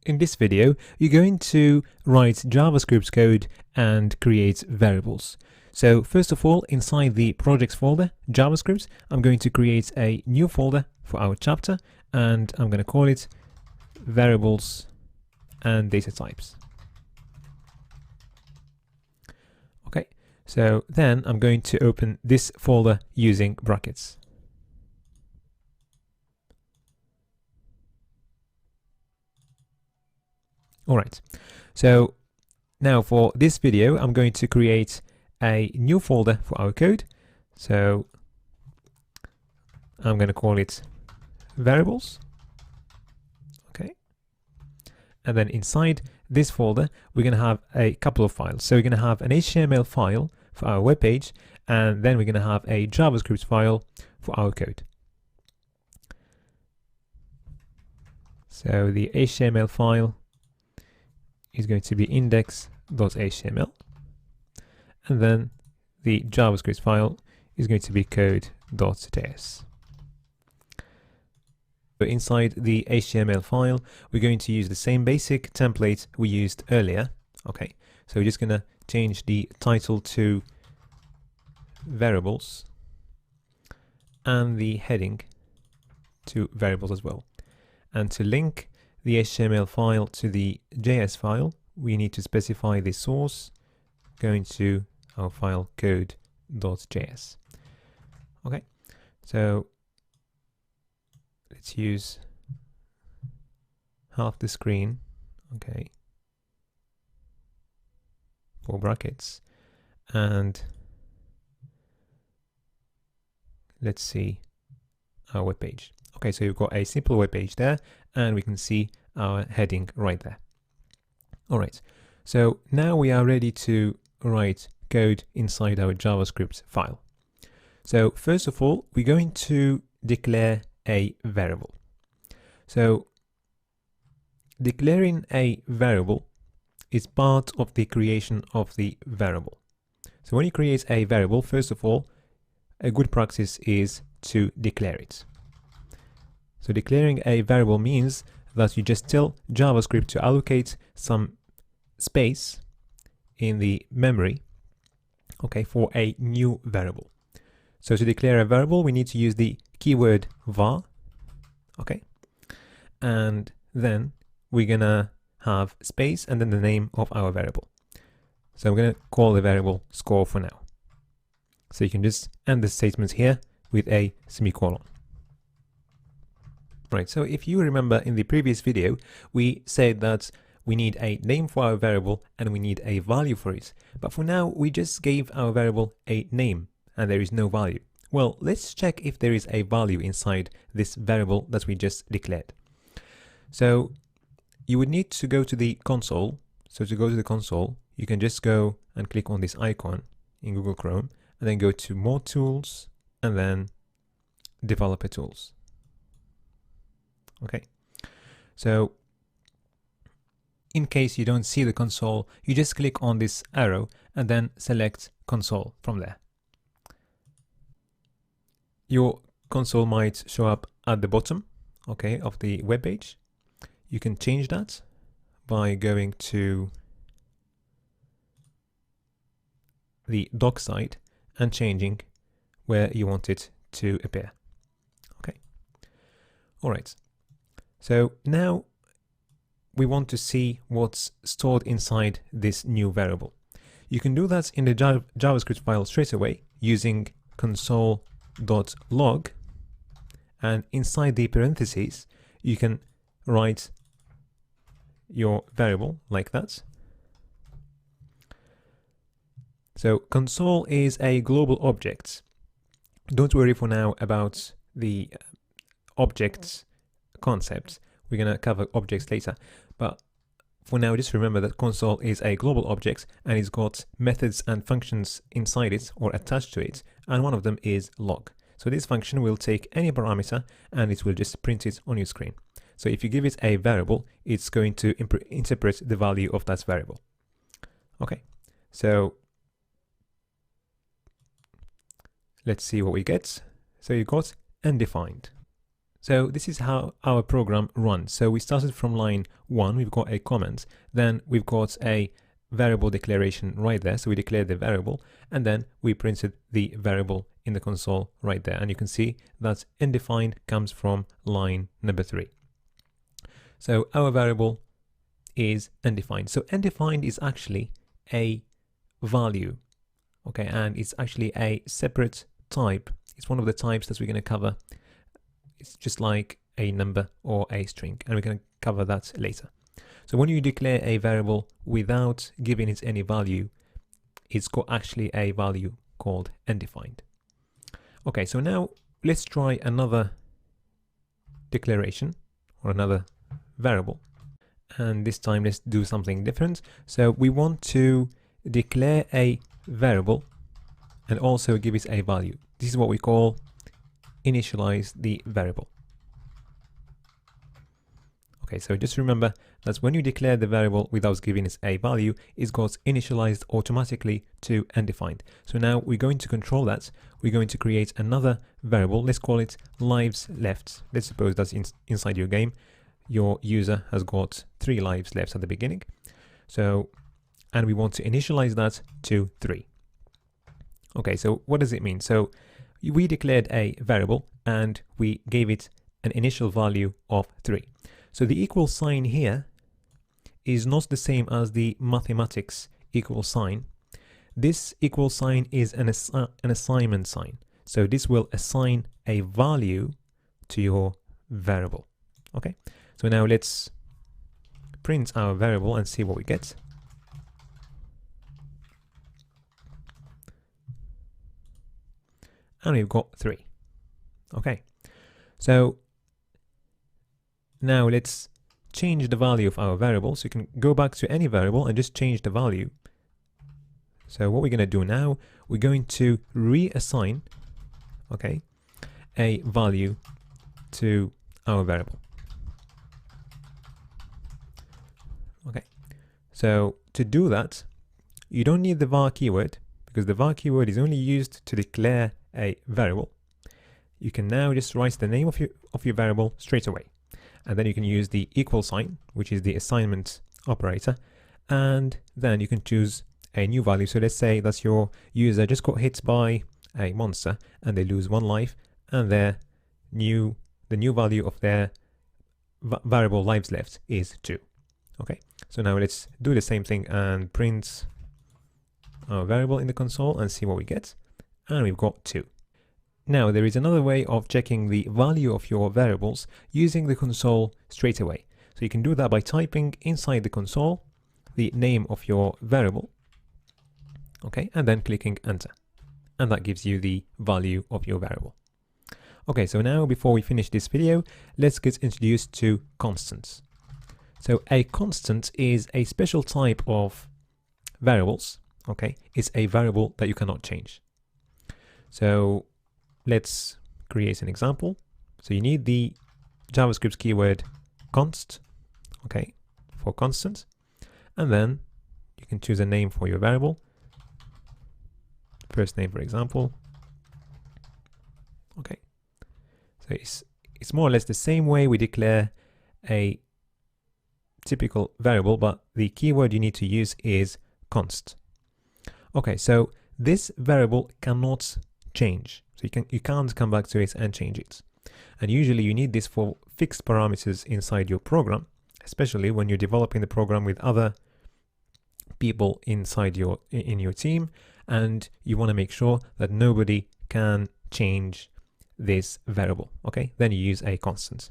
In this video, you're going to write JavaScript code and create variables. So first of all, inside the projects folder, JavaScript, I'm going to create a new folder for our chapter, and I'm going to call it variables and data types. Okay, so then I'm going to open this folder using brackets. Alright, so now for this video, I'm going to create a new folder for our code. So I'm going to call it variables. Okay. And then inside this folder, we're going to have a couple of files. So we're going to have an HTML file for our web page, and then we're going to have a JavaScript file for our code. So the HTML file is going to be index.html, and then the JavaScript file is going to be code.js. So inside the HTML file, we're going to use the same basic template we used earlier. Okay, so we're just going to change the title to variables and the heading to variables as well. And to link the HTML file to the JS file, we need to specify the source going to our file code.js. Okay, so let's use half the screen, okay, for brackets, and let's see our web page. Okay, so you've got a simple web page there, and we can see our heading right there. All right, so now we are ready to write code inside our JavaScript file. So first of all, we're going to declare a variable. So declaring a variable is part of the creation of the variable. So when you create a variable, first of all, a good practice is to declare it. So declaring a variable means that you just tell JavaScript to allocate some space in the memory, okay, for a new variable. So to declare a variable, we need to use the keyword var, okay, and then we're gonna have space and then the name of our variable. So I'm gonna call the variable score for now. So you can just end the statement here with a semicolon. Right, so if you remember in the previous video, we said that we need a name for our variable and we need a value for it. But for now, we just gave our variable a name and there is no value. Well, let's check if there is a value inside this variable that we just declared. So you would need to go to the console. So to go to the console, you can just go and click on this icon in Google Chrome and then go to More Tools and then Developer Tools. Okay, so in case you don't see the console, you just click on this arrow and then select console from there. Your console might show up at the bottom, okay, of the web page. You can change that by going to the dock side and changing where you want it to appear. Okay, all right. So now we want to see what's stored inside this new variable. You can do that in the JavaScript file straight away using console.log, and inside the parentheses you can write your variable like that. So console is a global object. Don't worry for now about the objects concepts. We're going to cover objects later, but for now just remember that console is a global object and it's got methods and functions inside it or attached to it, and one of them is log. So this function will take any parameter and it will just print it on your screen. So if you give it a variable, it's going to interpret the value of that variable. Okay, so let's see what we get. So you got undefined. So this is how our program runs. So we started from line 1, we've got a comment, then we've got a variable declaration right there. So we declared the variable, and then we printed the variable in the console right there. And you can see that undefined comes from line number 3. So our variable is undefined. So undefined is actually a value, okay, and it's actually a separate type. It's one of the types that we're going to cover. It's just like a number or a string, and we're going to cover that later. So when you declare a variable without giving it any value, it's got actually a value called undefined. Okay, so now let's try another declaration or another variable, and this time let's do something different. So we want to declare a variable and also give it a value. This is what we call initialize the variable. Okay, so just remember that when you declare the variable without giving it a value, it got initialized automatically to undefined. So now we're going to control that. We're going to create another variable. Let's call it lives left. Let's suppose that's inside your game. Your user has got 3 lives left at the beginning. So, and we want to initialize that to 3. Okay, so what does it mean? So we declared a variable and we gave it an initial value of 3. So the equal sign here is not the same as the mathematics equal sign. This equal sign is an assignment sign. So this will assign a value to your variable. Okay, so now let's print our variable and see what we get. And we've got 3. Okay, so now let's change the value of our variable. So you can go back to any variable and just change the value. So what we're going to do now, we're going to reassign, okay, a value to our variable. Okay, so to do that, you don't need the var keyword, because the var keyword is only used to declare a variable. You can now just write the name of your variable straight away, and then you can use the equal sign, which is the assignment operator, and then you can choose a new value. So let's say that your user just got hit by a monster and they lose 1 life, and the new value of their variable lives left is 2. Okay, so now let's do the same thing and print our variable in the console and see what we get. And we've got 2. Now there is another way of checking the value of your variables using the console straight away. So you can do that by typing inside the console the name of your variable, okay, and then clicking enter, and that gives you the value of your variable. Okay, so now before we finish this video, let's get introduced to constants. So a constant is a special type of variables, okay? It's a variable that you cannot change. So let's create an example. So you need the JavaScript keyword const, okay, for constant, and then you can choose a name for your variable. First name, for example. Okay, so it's more or less the same way we declare a typical variable, but the keyword you need to use is const. Okay, so this variable cannot change. So you can't come back to it and change it. And usually you need this for fixed parameters inside your program, especially when you're developing the program with other people inside in your team, and you want to make sure that nobody can change this variable. Okay, then you use a constant.